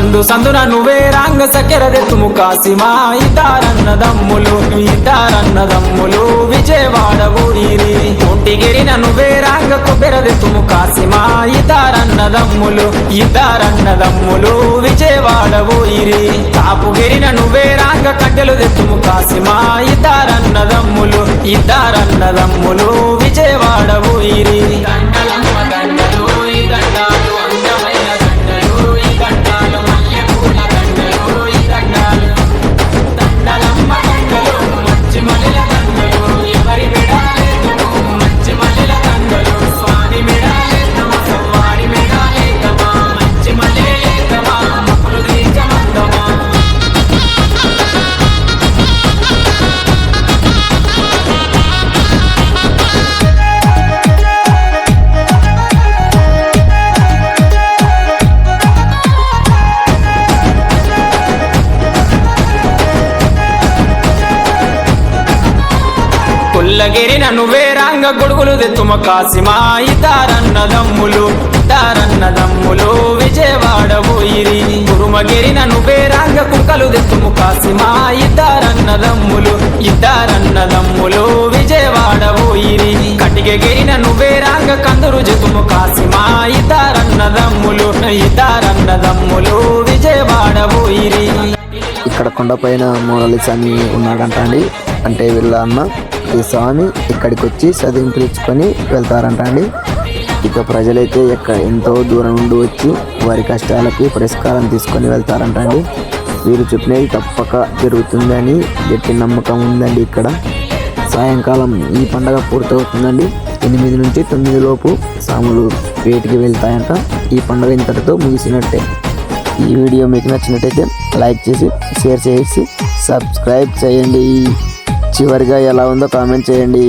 సందు సందున నువ్వే రాంగ సకెరదెత్తుము కాసిమా ఇతారన్నదమ్ములు విజయవాడ ఊరిరి ఒంటిగిరిన నువ్వే రాంగ కొబ్బెరదెత్తుము కాసిమా ఇతారన్నదమ్ములు విజయవాడ ఊరిరి కాపుగిరిన నువ్వే రాంగ కట్టెలు దెత్తుము కాసిమా ఇతారన్నదమ్ములు విజయవాడ ఊరిరి పుల్లగిరిన నువ్వే రాంగ గొడుగులు దెత్తుమ కాసిమా ఇతారన్నదమ్ములు విజయవాడ ఊరిరి కురుమగిరిన నువ్వే రాంగ కుక్కలు దెత్తుము కాసిమా ఇతారన్నదమ్ములు విజయవాడ ఊరిరి కటిగగిరిన నువ్వే రాంగ కందురు జెత్తుము కాసిమా ఇతారన్నదమ్ములు విజయవాడ ఊరిరి. ఇక్కడ కొండపైన మోనాలిసా స్వామి ఉన్నాడంట అండి. అంటే వీళ్ళ అన్న ఈ స్వామి ఇక్కడికి వచ్చి చదివింపులు ఇచ్చుకొని వెళ్తారంట అండి. ఇక ప్రజలైతే ఎంతో దూరం నుండి వచ్చి వారి కష్టాలకి పరిష్కారం తీసుకొని వెళ్తారంట అండి. వీరు చెప్పినది తప్పక జరుగుతుందని గట్టి నమ్మకం ఉందండి. ఇక్కడ సాయంకాలం ఈ పండగ పూర్తవుతుందండి. 8 నుంచి 9 లోపు సాములు వేటికి వెళ్తాయంట. ఈ పండుగ ఇంతటితో ముగిసినట్టే. ఈ వీడియో మీకు నచ్చినట్టయితే లైక్ చేసి షేర్ చేసి సబ్స్క్రైబ్ చేయండి. చివరిగా ఎలా ఉందో కామెంట్ చేయండి.